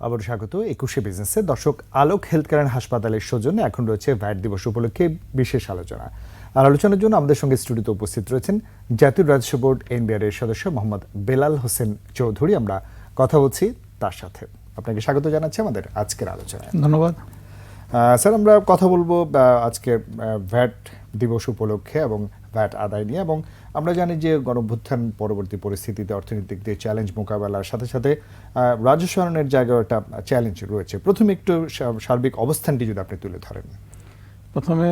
আবার স্বাগত ২১শে বিজনেসে। দর্শক, আলোক হেলথ কেয়ার হাসপাতালের সৌজন্যে এখন রয়েছে ভ্যাট দিবস উপলক্ষে বিশেষ আলোচনা। আর আলোচনার জন্য আমাদের সঙ্গে স্টুডিওতে উপস্থিত রয়েছেন জাতীয় রাজস্ব বোর্ড এনবিআর এর সদস্য মোহাম্মদ বেলাল হোসেন চৌধুরী। আমরা কথা বলছি তার সাথে। আপনাকে স্বাগত জানাচ্ছি আমাদের আজকের আলোচনায়। ধন্যবাদ স্যার। আমরা কথা বলবো আজকে ভ্যাট দিবস উপলক্ষে এবং ভ্যাট আদায় নিয়ে। এবং আমরা জানি যে গণঅভ্যুত্থান পরবর্তী পরিস্থিতিতে অর্থনৈতিক দিয়ে চ্যালেঞ্জ মোকাবেলার সাথে সাথে রাজস্ব আহরণের জায়গায় একটা চ্যালেঞ্জ রয়েছে। প্রথমে একটু সার্বিক অবস্থানটি যদি আপনি তুলে ধরেন। প্রথমে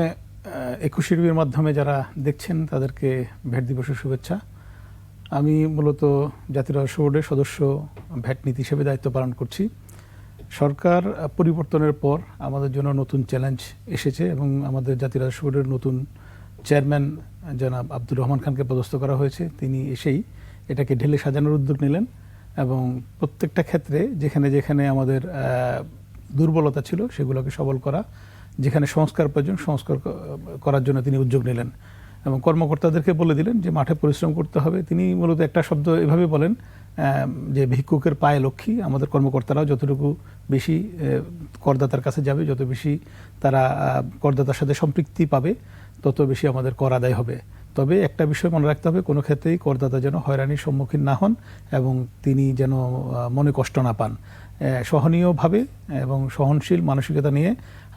২১শে টিভির মাধ্যমে যারা দেখছেন তাদেরকে ভ্যাট দিবসের শুভেচ্ছা। আমি মূলত জাতীয় রাজস্ব বোর্ডের সদস্য ভ্যাট নীতি হিসেবে দায়িত্ব পালন করছি। সরকার পরিবর্তনের পর আমাদের জন্য নতুন চ্যালেঞ্জ এসেছে এবং আমাদের জাতীয় রাজস্ব বোর্ডের নতুন চেয়ারম্যান জনাব আব্দুর রহমান খানকে পদস্থ করা হয়েছে। তিনি এসেই এটাকে ঢেলে সাজানোর উদ্যোগ নিলেন এবং প্রত্যেকটা ক্ষেত্রে যেখানে যেখানে আমাদের দুর্বলতা ছিল সেগুলোকে সবল করা, যেখানে সংস্কার প্রয়োজন সংস্কার করার জন্য তিনি উদ্যোগ নিলেন এবং কর্মকর্তাদেরকে বলে দিলেন যে মাঠে পরিশ্রম করতে হবে। তিনি মূলত একটা শব্দ এভাবে বলেন যে ভিক্ষুকের পায়ে লক্ষ্মী। আমাদের কর্মকর্তারাও যতটুকু বেশি করদাতার কাছে যাবে, যত বেশি তারা করদাতার সাথে সম্পৃক্তি পাবে, তত বেশি আমাদের কর আদায় হবে। তবে একটা বিষয় মনে রাখতে হবে, কোনো ক্ষেত্রেই করদাতা যেন হয়রানির সম্মুখীন না হন এবং তিনি যেন মনে কষ্ট না পান। সহনীয়ভাবে এবং সহনশীল মানসিকতা নিয়ে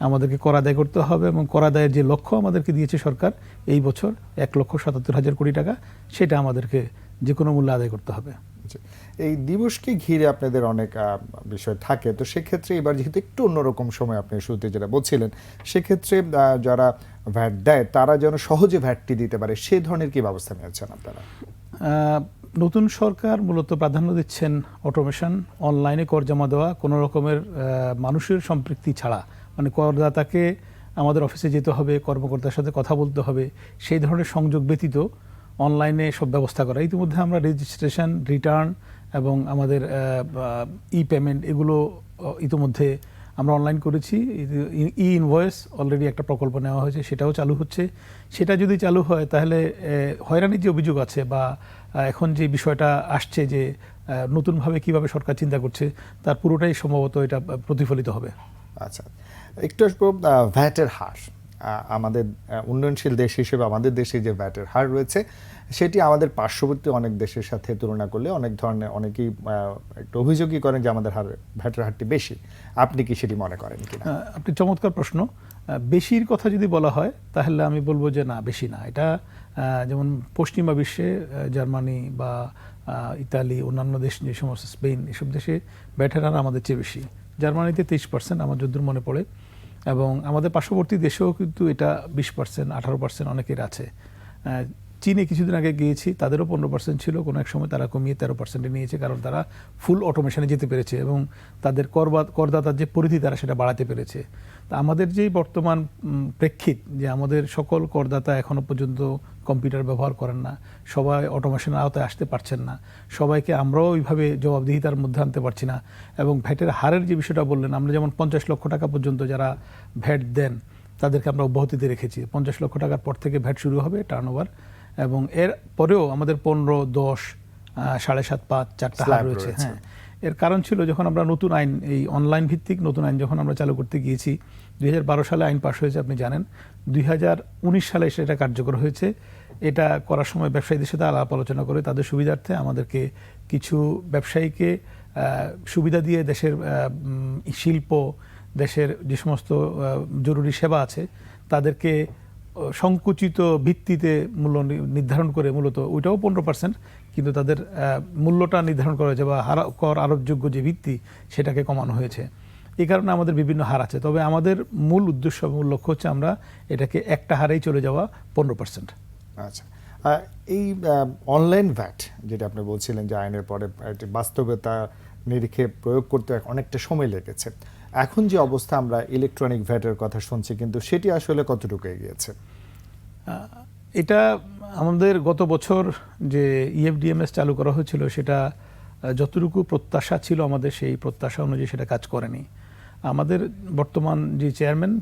আমাদেরকে কর আদায় করতে হবে এবং কর আদায়ের যে লক্ষ্য আমাদেরকে দিয়েছে সরকার এই বছর ১,৭৭,০০০ কোটি টাকা, সেটা আমাদেরকে যে কোনো মূল্যে আদায় করতে হবে। এই দিবসকে ঘিরে আপনাদের অনেক বিষয় থাকে, তো সেক্ষেত্রে এবার যেহেতু একটু অন্যরকম সময় আপনি শুরুতে যেটা বলছিলেন, সেক্ষেত্রে যারা ভ্যাট দেয় তারা যেন সহজে ভ্যাটটি দিতে পারে সেই ধরনের কি ব্যবস্থা নিয়েছেন আপনারা? নতুন সরকার মূলত প্রাধান্য দিচ্ছেন অটোমেশন, অনলাইনে কর জমা দেওয়া, কোনো রকমের মানুষের সম্পৃক্তি ছাড়া, মানে করদাতাকে আমাদের অফিসে যেতে হবে, কর্মকর্তার সাথে কথা বলতে হবে, সেই ধরনের সংযোগ ব্যতীত অনলাইনে সব ব্যবস্থা করা। ইতিমধ্যে আমরা রেজিস্ট্রেশন, রিটার্ন এবং আমাদের ই পেমেন্ট এগুলো ইতিমধ্যে আমরা অনলাইন করেছি। ই ইনভয়েস অলরেডি একটা প্রকল্প নেওয়া হয়েছে, সেটাও চালু হচ্ছে। সেটা যদি চালু হয় তাহলে হয়রানির যে অভিযোগ আছে বা এখন যে বিষয়টা আসছে যে নতুনভাবে কিভাবে সরকার চিন্তা করছে, তার পুরোটাই সম্ভবত এটা প্রতিফলিত হবে। আচ্ছা, একটু আসবো ভ্যাটের হার। আমাদের উন্নয়নশীল দেশ হিসেবে আমাদের দেশে যে ভ্যাটের হার রয়েছে সেটি আমাদের পার্শ্ববর্তী অনেক দেশের সাথে তুলনা করলে অনেক ধরনের অনেকেই একটু অভিযোগই করেন যে আমাদের ভ্যাটের হারটি বেশি। আপনি কি সেটি মনে করেন কিনা? আপনি চমৎকার প্রশ্ন। বেশির কথা যদি বলা হয় তাহলে আমি বলবো যে না, বেশি না। এটা যেমন পশ্চিমা বিশ্বে জার্মানি বা ইতালি, অন্যান্য দেশ যে সমস্ত স্পেন, এসব দেশে ভ্যাটের হার আমাদের চেয়ে বেশি। জার্মানিতে 23% আমার যদ্দূর মনে পড়ে, এবং আমাদের পার্শ্ববর্তী দেশেও কিন্তু এটা 20%, 18% অনেকের আছে। চীনে কিছুদিন আগে গিয়েছি, তাদেরও 15% ছিল, কোনো এক সময় তারা কমিয়ে 13% নিয়েছে, কারণ তারা ফুল অটোমেশনে যেতে পেরেছে এবং তাদের করদাতার যে পরিধি তারা সেটা বাড়াতে পেরেছে। তা আমাদের যেই বর্তমান প্রেক্ষিত যে আমাদের সকল করদাতা এখনও পর্যন্ত কম্পিউটার ব্যবহার করেন না, সবাই অটোমেশনের আওতায় আসতে পারছেন না, সবাইকে আমরাও ওইভাবে জবাবদিহিতার মধ্যে আনতে পারছি না। এবং ভ্যাটের হারের যে বিষয়টা বললেন, আমরা যেমন 50 লক্ষ টাকা পর্যন্ত যারা ভ্যাট দেন তাদেরকে আমরা অব্যাহতিতে রেখেছি। 50 লক্ষ টাকার পর থেকে ভ্যাট শুরু হবে টার্নওভার, এবং এর পরেও আমাদের 15, 10, 7.5, 5 চারটা হার রয়েছে। হ্যাঁ, এর কারণ ছিল যখন আমরা নতুন আইন, এই অনলাইন ভিত্তিক নতুন আইন যখন আমরা চালু করতে গিয়েছি, 2012 সালে আইন পাশ হয়েছে, আপনি জানেন। 2019 সালে সেটা কার্যকর হয়েছে। এটা করার সময় ব্যবসায়ীদের সাথে আলাপ আলোচনা করে তাদের সুবিধার্থে আমাদেরকে কিছু ব্যবসায়ীকে সুবিধা দিয়ে দেশের শিল্প, দেশের যে সমস্ত জরুরি সেবা আছে তাদেরকে সংকুচিত ভিত্তিতে মূল্য নির্ধারণ করে, মূলত ওইটাও 15%, কিন্তু তাদের মূল্যটা নির্ধারণ করা হয়েছে বা কর আরোপযোগ্য যে ভিত্তি সেটাকে কমানো হয়েছে। এই কারণে আমাদের বিভিন্ন হার আছে। তবে আমাদের মূল উদ্দেশ্য, মূল লক্ষ্য হচ্ছে আমরা এটাকে একটা হারেই চলে যাওয়া 15%। আচ্ছা, এই অনলাইন ভ্যাট যেটা আপনি বলছিলেন যে আইনের পরে বাস্তবতা নিরিখে প্রয়োগ করতে অনেকটা সময় লেগেছে, এখন যে অবস্থা আমরা ইলেকট্রনিক ভ্যাটের কথা শুনছি, কিন্তু সেটি আসলে কতটুকু এগিয়েছে? এটা আমাদের গত বছর যে ইএফডিএমএস চালু করা হয়েছিল সেটা যতটুকু প্রত্যাশা ছিল আমাদের, সেই প্রত্যাশা অনুযায়ী সেটা কাজ করেনি। আমাদের বর্তমান যে চেয়ারম্যান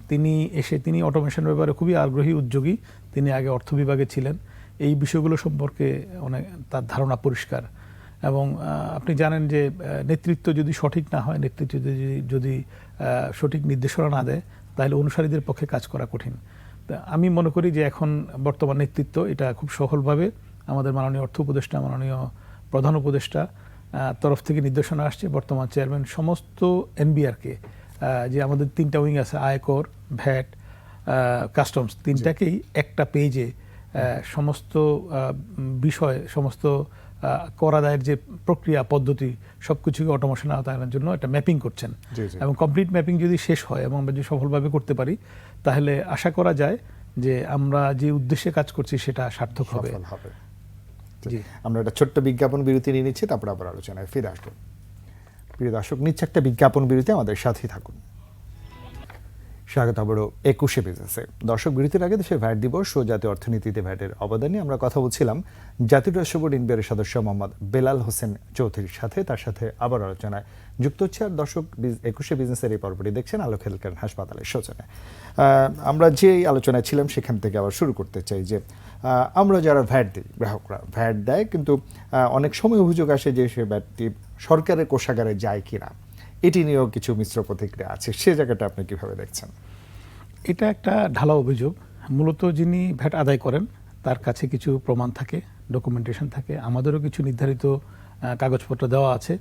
তিনি অটোমেশন ব্যাপারে খুবই আগ্রহী, উদ্যোগী। তিনি আগে অর্থ বিভাগে ছিলেন, এই বিষয়গুলো সম্পর্কে অনেক তার ধারণা পরিষ্কার। এবং আপনি জানেন যে নেতৃত্ব যদি সঠিক না হয়, নেতৃত্ব যদি সঠিক নির্দেশনা না দেয়, তাহলে অনুসারীদের পক্ষে কাজ করা কঠিন। তা আমি মনে করি যে এখন বর্তমান নেতৃত্ব এটা খুব সফলভাবে আমাদের মাননীয় অর্থ উপদেষ্টা, মাননীয় প্রধান উপদেষ্টা তরফ থেকে নির্দেশনা আসছে। বর্তমান চেয়ারম্যান সমস্ত এনবিআরকে, যে আমাদের 3টা উইং আছে, আয়কর, ভ্যাট, কাস্টমস, 3টাকেই একটা পেজে সমস্ত বিষয়, সমস্ত কর আদায়ের যে প্রক্রিয়া পদ্ধতি সবকিছুকে অটোমেশন আওতায়নের জন্য একটা ম্যাপিং করছেন। এবং কমপ্লিট ম্যাপিং যদি শেষ হয় এবং আমরা যদি সফলভাবে করতে পারি, তাহলে আশা করা যায় যে আমরা যে উদ্দেশ্যে কাজ করছি সেটা সার্থক হবে। আমরা একটা ছোট্ট বিজ্ঞাপন বিরতি নিয়ে নিচ্ছি, তারপর আবার আলোচনায় ফিরে আসবো। প্রিয় দর্শক, নিচ্ছে একটা বিজ্ঞাপন বিরতি, আমাদের সাথেই থাকুন। স্বাগত আবারও 21শে বিজনেসে। দর্শক, বিরতির আগে দেশের ভ্যাট দিবস ও জাতীয় অর্থনীতিতে ভ্যাটের অবদান নিয়ে আমরা কথা বলছিলাম জাতীয় রাজস্ব বোর্ড এনবিআরের সদস্য মোহাম্মদ বেলাল হোসেন চৌধুরীর সাথে। তার সাথে আবার আলোচনায় যুক্ত হচ্ছে। আর দর্শক, 21শে বিজনেসের এই পর্বটি দেখছেন আলোক হেলথ কেয়ার হাসপাতালের সৌজন্যে। আমরা যে আলোচনায় ছিলাম সেখান থেকে আবার শুরু করতে চাই যে আমরা যারা ভ্যাট দিই, গ্রাহকরা ভ্যাট দেয়, কিন্তু অনেক সময় অভিযোগ আসে যে সে ভ্যাটটি সরকারের কোষাগারে যায় কিনা, এটি নিয়েও কিছু মিশ্র প্রতিক্রিয়া আছে। সে জায়গাটা আপনি কিভাবে দেখছেন? এটা একটা ঢালা অভিযোগ। মূলত যিনি ভ্যাট আদায় করেন তার কাছে কিছু প্রমাণ থাকে, ডকুমেন্টেশন থাকে, আমাদেরও কিছু নির্ধারিত কাগজপত্র দেওয়া আছে।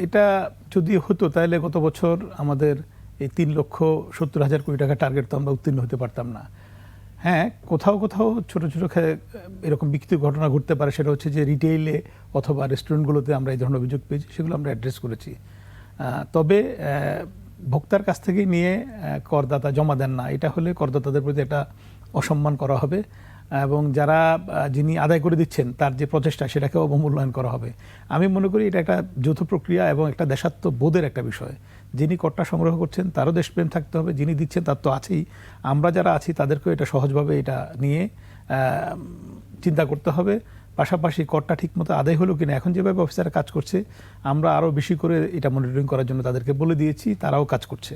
এটা যদি হতো তাহলে গত বছর আমাদের এই 3,70,000 কোটি টাকা টার্গেট তো আমরা উত্তীর্ণ হতে পারতাম না। হ্যাঁ, কোথাও কোথাও ছোট ছোট এরকম বিকৃত ঘটনা ঘটতে পারে, সেটা হচ্ছে যে রিটেইলে অথবা রেস্টুরেন্টগুলোতে আমরা এই ধরনের অভিযোগ পেয়েছি, সেগুলো আমরা অ্যাড্রেস করেছি। তবে ভোক্তার কাছ থেকে নিয়ে করদাতা জমা দেন না, এটা হলে করদাতাদের প্রতি একটা অসম্মান করা হবে এবং যারা যিনি আদায় করে দিচ্ছেন তার যে প্রচেষ্টা সেটাকেও অবমূল্যায়ন করা হবে। আমি মনে করি এটা একটা যৌথ প্রক্রিয়া এবং একটা দেশাত্মবোধের একটা বিষয়। যিনি করটা সংগ্রহ করছেন তারও দেশপ্রেম থাকতে হবে, যিনি দিচ্ছেন তার তো আছেই। আমরা যারা আছি তাদেরকেও এটা সহজভাবে এটা নিয়ে চিন্তা করতে হবে। পাশাপাশি করটা ঠিকমতো আদায় হলো কিনা, এখন যেভাবে অফিসাররা কাজ করছে আমরা আরও বেশি করে এটা মনিটরিং করার জন্য তাদেরকে বলে দিয়েছি, তারাও কাজ করছে।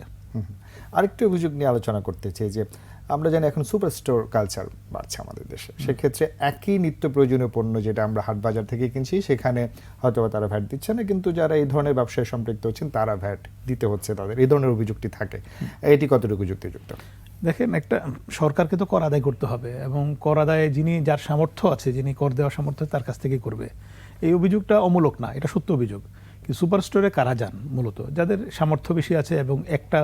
আরেকটি অভিযোগ নিয়ে আলোচনা করতে চাই যে আমরা জানি এখন সুপার স্টোর কালচার বাড়ছে আমাদের দেশে। সেক্ষেত্রে একই নিত্য প্রয়োজনীয় পণ্য যেটা আমরা হাট বাজার থেকে কিনছি সেখানে হয়তো তারা ভ্যাট দিচ্ছে না, কিন্তু যারা এই ধরনের ব্যবসায় সম্পৃক্ত হচ্ছেন তারা ভ্যাট দিতে হচ্ছে তাদের, এই ধরনের অভিযোগটি থাকে। এটি কতটুকু যুক্তিযুক্ত? দেখেন, একটা সরকারকে তো কর আদায় করতে হবে এবং কর আদায়ে যিনি যার সামর্থ্য আছে, যিনি কর দেওয়ার সামর্থ্য তার কাছ থেকেই করবে। এই অভিযোগটা অমূলক না, এটা সত্য অভিযোগ। কিন্তু সুপার স্টোরে কারা যান? মূলত যাদের সামর্থ্য বেশি আছে এবং একটা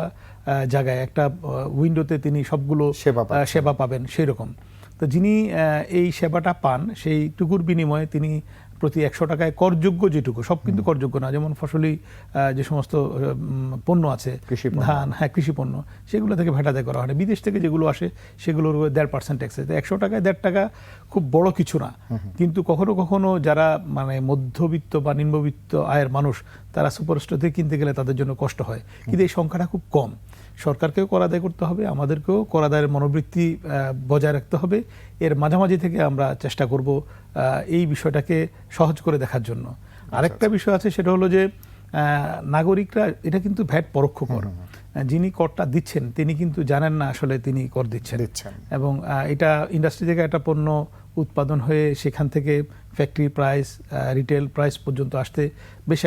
জায়গায় একটা উইন্ডোতে তিনি সবগুলো সেবা পাবেন সেই রকম। তো যিনি এই সেবাটা পান সেইটুকুর বিনিময়ে তিনি প্রতি 100 টাকায় করযোগ্য যেটুকু, সব কিন্তু করযোগ্য না, যেমন ফসলি যে সমস্ত পণ্য আছে, ধান, হ্যাঁ, কৃষি পণ্য, সেগুলো থেকে ভ্যাট আদায় করা হয় না। বিদেশ থেকে যেগুলো আসে সেগুলোর 1.5% ট্যাক্স। 100 টাকায় 1.5 টাকা খুব বড় কিছু না, কিন্তু কখনো কখনো যারা মানে মধ্যবিত্ত বা নিম্নবিত্ত আয়ের মানুষ তারা সুপার স্টোর থেকে কিনতে গেলে তাদের জন্য কষ্ট হয়। কিন্তু এই সংখ্যাটা খুব কম। সরকারকেও কর আদায় করতে হবে, আমাদেরকেও কর আদায়ের মনোবৃত্তি বজায় রাখতে হবে। এর মাঝামাঝি থেকে আমরা চেষ্টা করব এই বিষয়টাকে সহজ করে দেখার জন্য। আরেকটা বিষয় আছে, সেটা হলো যে নাগরিকরা, এটা কিন্তু ভ্যাট পরোক্ষ কর, যিনি করটা দিচ্ছেন তিনি কিন্তু জানেন না আসলে তিনি কর দিচ্ছেন। এবং এটা ইন্ডাস্ট্রি থেকে একটা পণ্য উৎপাদন হয়ে সেখান থেকে ফ্যাক্টরি প্রাইস, রিটেল প্রাইস পর্যন্ত আসতে বেশ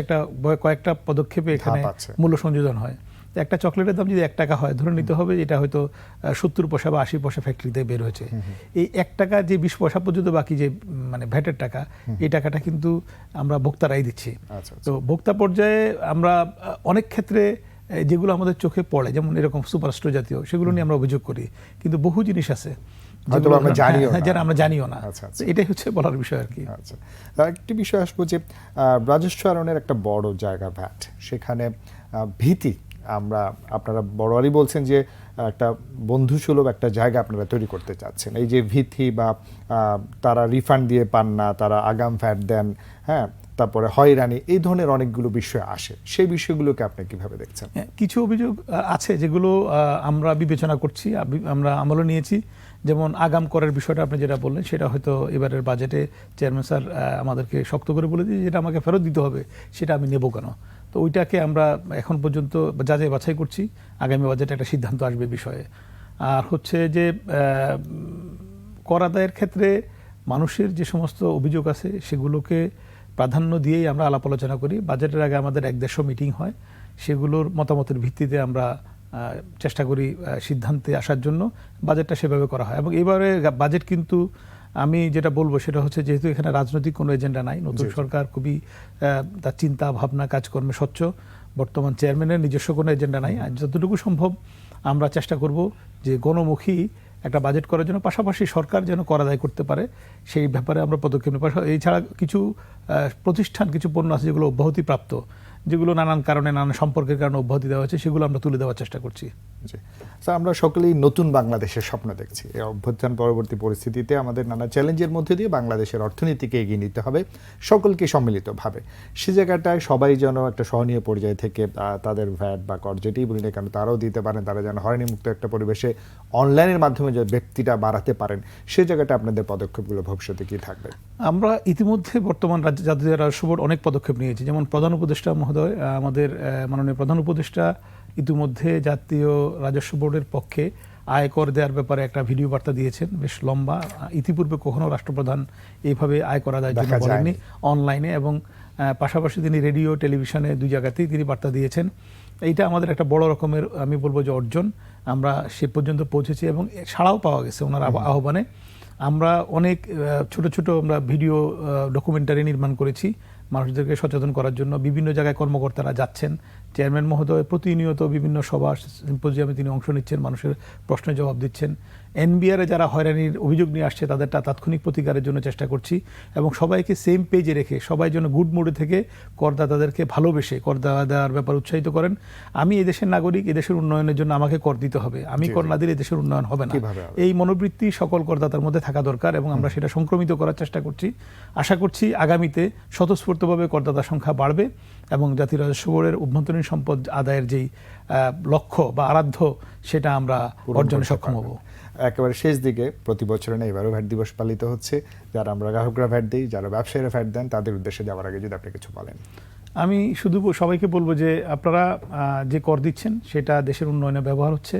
কয়েকটা পদক্ষেপে এখানে মূল্য সংযোজন হয়। একটা চকলেটের দাম যদি 1 টাকা হয়, ধরে নিতে হবে এটা হয়তো 70 পয়সা বা 80 পয়সা ফ্যাক্টরিতে বের হয়েছে। এই 1 টাকা যে 20 পয়সা পর্যন্ত বাকি যে মানে ভ্যাটের টাকা, এই টাকাটা কিন্তু আমরা ভোক্তারাই দিচ্ছি। তো ভোক্তা পর্যায়ে আমরা অনেক ক্ষেত্রে যেগুলো আমাদের চোখে পড়ে, যেমন এরকম সুপার স্টোর জাতীয়, সেগুলো নিয়ে আমরা অভিযোগ করি, কিন্তু বহু জিনিস আছে যারা আমরা জানিও না। এটাই হচ্ছে বলার বিষয় আর কি। একটি বিষয় আসবো যে রাজস্ব আরোহণের একটা বড় জায়গা ভ্যাট, সেখানে ভীতি, আপনারা বড়োয়ারই বলছেন যে একটা বন্ধুসুলভ একটা জায়গা আপনারা তৈরি করতে চাচ্ছেন। এই যে ভীতি বা তারা রিফান্ড দিয়ে পান না, তারা আগাম ভ্যাট দেন, হ্যাঁ, তারপরে হয়রানি, এই ধরনের অনেকগুলো বিষয় আসে, সেই বিষয়গুলোকে আপনি কিভাবে দেখছেন? কিছু অভিযোগ আছে যেগুলো আমরা বিবেচনা করছি, আমরা আমলে নিয়েছি। যেমন আগাম করার বিষয়টা আপনি যেটা বললেন, সেটা হয়তো এবারের বাজেটে চেয়ারম্যান স্যার আমাদেরকে শক্ত করে বলে দিয়েছে, যেটা আমাকে ফেরত দিতে হবে, সেটা আমি নেব কেন। তো ওইটাকে আমরা এখন পর্যন্ত যাচাই বাছাই করছি, আগামী বাজেটে একটা সিদ্ধান্ত আসবে বিষয়ে। আর হচ্ছে যে কর আদায়ের ক্ষেত্রে মানুষের যে সমস্ত অভিযোগ আছে সেগুলোকে প্রাধান্য দিয়েই আমরা আলাপ আলোচনা করি। বাজেটের আগে আমাদের 1-1.5 মিটিং হয়, সেগুলোর মতামতের ভিত্তিতে আমরা চেষ্টা করি সিদ্ধান্তে আসার জন্য। বাজেটটা সেভাবে করা হয় এবং এবারে বাজেট কিন্তু আমি যেটা বলবো সেটা হচ্ছে, যেহেতু এখানে রাজনৈতিক কোনো এজেন্ডা নাই, নতুন সরকার খুবই তার চিন্তা ভাবনা কাজকর্মে স্বচ্ছ, বর্তমান চেয়ারম্যানের নিজস্ব কোনো এজেন্ডা নাই। আর যতটুকু সম্ভব আমরা চেষ্টা করব যে গণমুখী একটা বাজেট করার জন্য, পাশাপাশি সরকার যেন কর আদায় করতে পারে সেই ব্যাপারে আমরা পদক্ষেপ নেব। এছাড়া কিছু প্রতিষ্ঠান, কিছু পণ্য আছে যেগুলো অব্যাহতিপ্রাপ্ত, যেগুলো নানান কারণে, নানান সম্পর্কের কারণে অব্যাহতি দেওয়া হয়েছে, সেগুলো আমরা তুলে দেওয়ার চেষ্টা করছি। জি স্যার, আমরা সকলেই নতুন বাংলাদেশের স্বপ্ন দেখছি। এই অভ্যুত্থান পরবর্তী পরিস্থিতিতে আমাদের নানা চ্যালেঞ্জের মধ্যে দিয়ে বাংলাদেশের অর্থনীতিকে এগিয়ে নিতে হবে সকলকে সম্মিলিতভাবে। সে জায়গাটায় সবাই যেন একটা সহনীয় পর্যায়ে থেকে তাদের ভ্যাট বা কর যেটাই বলি না কেন তারাও দিতে পারেন, তারা যেন হয়রানিমুক্ত একটা পরিবেশে অনলাইনের মাধ্যমে যে ব্যক্তিটা বাড়াতে পারেন, সেই জায়গাটা আপনাদের পদক্ষেপগুলো ভবিষ্যতে কি থাকবে? আমরা ইতিমধ্যে বর্তমান জাতীয় রাজস্ব বোর্ড অনেক পদক্ষেপ নিয়েছে। যেমন প্রধান উপদেষ্টা মহোদয়, আমাদের মাননীয় প্রধান উপদেষ্টা ইতিমধ্যে জাতীয় রাজস্ব বোর্ডের পক্ষে আয়কর দেওয়ার ব্যাপারে একটা ভিডিও বার্তা দিয়েছেন, বেশ লম্বা। ইতিপূর্বে কখনো রাষ্ট্রপ্রধান এইভাবে আয়কর আদায়ের জন্য বলেননি অনলাইনে, এবং পাশাপাশি তিনি রেডিও টেলিভিশনে 2 জায়গাতেই তিনি বার্তা দিয়েছেন। এইটা আমাদের একটা বড় রকমের, আমি বলবো যে অর্জন। আমরা সে পর্যন্ত পৌঁছেছি এবং সাড়াও পাওয়া গেছে ওনার আহ্বানে। আমরা অনেক ছোট ছোট আমরা ভিডিও ডকুমেন্টারি নির্মাণ করেছি মানুষদেরকে সচেতন করার জন্য। বিভিন্ন জায়গায় কর্মকর্তারা যাচ্ছেন, চেয়ারম্যান মহোদয় প্রতিনিয়ত বিভিন্ন সভা সিম্পোজিয়ামে তিনি অংশ নিচ্ছেন, মানুষের প্রশ্নের জবাব দিচ্ছেন। এনবিআরে যারা হয়রানির অভিযোগ নিয়ে আসছে তাদেরটা তাৎক্ষণিক প্রতিকারের জন্য চেষ্টা করছি, এবং সবাইকে সেম পেজে রেখে সবাই যেন গুড মুডে থেকে করদাতাদেরকে ভালোবেসে কর দেওয়ার ব্যাপার উৎসাহিত করেন। আমি এদেশের নাগরিক, এদেশের উন্নয়নের জন্য আমাকে কর দিতে হবে, আমি কর না দিলে দেশের উন্নয়ন হবে না। এই মনোবৃত্তি সকল করদাতার মধ্যে থাকা দরকার এবং আমরা সেটা সংক্রমিত করার চেষ্টা করছি। আশা করছি আগামীতে স্বতঃস্ফূর্তভাবে করদাতার সংখ্যা বাড়বে এবং জাতীয় রাজস্ব বোর্ডের অভ্যন্তরীণ সম্পদ আদায়ের যেই লক্ষ্য বা আরাধ্য, সেটা আমরা অর্জনে সক্ষম হব। একেবারে শেষ দিকে, প্রতি বছর না এবারও ভ্যাট দিবস পালিত হচ্ছে। যারা আমরা গ্রাহকরা ভ্যাট দিই, যারা ব্যবসায়ীরা ভ্যাট দেন, তাদের উদ্দেশ্যে যাওয়ার আগে যদি আপনি কিছু বলেন। আমি শুধু সবাইকে বলবো যে আপনারা যে কর দিচ্ছেন সেটা দেশের উন্নয়নে ব্যবহার হচ্ছে।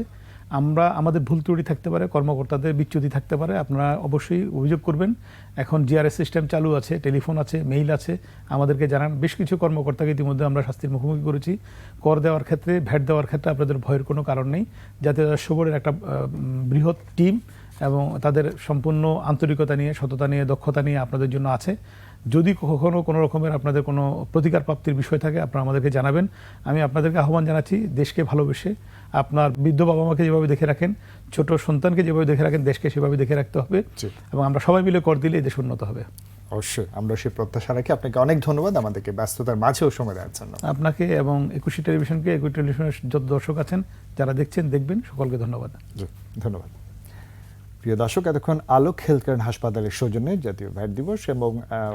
আমাদের ভুল ত্রুটি থাকতে পারে, কর্মকর্তাদের বিচ্যুতি থাকতে পারে, আপনারা অবশ্যই অভিযোগ করবেন। এখন জিআরএস সিস্টেম চালু আছে, টেলিফোন আছে, মেইল আছে, আমাদেরকে জানান। বেশ কিছু কর্মকর্তাকে ইতিমধ্যে আমরা শাস্তির মুখোমুখি করেছি। কর দেওয়ার ক্ষেত্রে, ভ্যাট দেওয়ার ক্ষেত্রে আপনাদের ভয়ের কোনো কারণ নেই। জাতীয় রাজস্ব বোর্ডের একটা বৃহৎ টিম এবং তাদের সম্পূর্ণ আন্তরিকতা নিয়ে, সততা নিয়ে, দক্ষতা নিয়ে আপনাদের জন্য আছে। যদি কখনো কোনো রকমের আপনাদের কোনো প্রতিকার প্রাপ্তির বিষয় থাকে, আপনারা আমাদেরকে জানাবেন। আমি আপনাদেরকে আহ্বান জানাচ্ছি, দেশকে ভালোবেসে, আপনার বৃদ্ধ বাবা মাকে যেভাবে দেখে রাখেন, ছোট সন্তানকে যেভাবে দেখে রাখেন, দেশকে সেভাবে দেখে রাখতে হবে এবং আমরা সবাই মিলে কর দিলে দেশ উন্নত হবে। অবশ্যই, আমরা সেই প্রত্যাশা রাখি। আপনাকে অনেক ধন্যবাদ আমাদেরকে ব্যস্ততার মাঝেও সময় দেওয়ার জন্য। আপনাকে এবং একুশে টেলিভিশনকে, একুশে টেলিভিশনের যত দর্শক আছেন, যারা দেখছেন দেখবেন, সকলকে ধন্যবাদ। ধন্যবাদ। প্রিয় দর্শক, এতক্ষণ আলোক হেলথ কেয়ার হাসপাতালের সৌজন্যে জাতীয় ভ্যাট দিবস এবং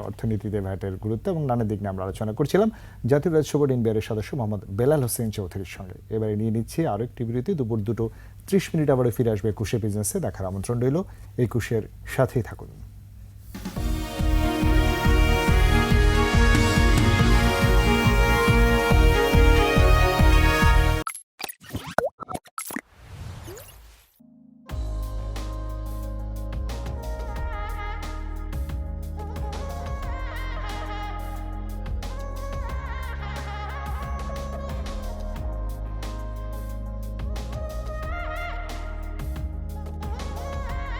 অর্থনীতিতে ভ্যাটের গুরুত্ব এবং নানা দিক নিয়ে আমরা আলোচনা করছিলাম জাতীয় রাজস্ব বোর্ড এনবিআরের সদস্য মোহাম্মদ বেলাল হোসেন চৌধুরীর সঙ্গে। এবারে নিয়ে নিচ্ছি আরও একটি বিরতি। দুপুর 2:30 আবারও ফিরে আসবে একুশে বিজনেসে। দেখার আমন্ত্রণ রইল। একুশের সাথেই থাকুন।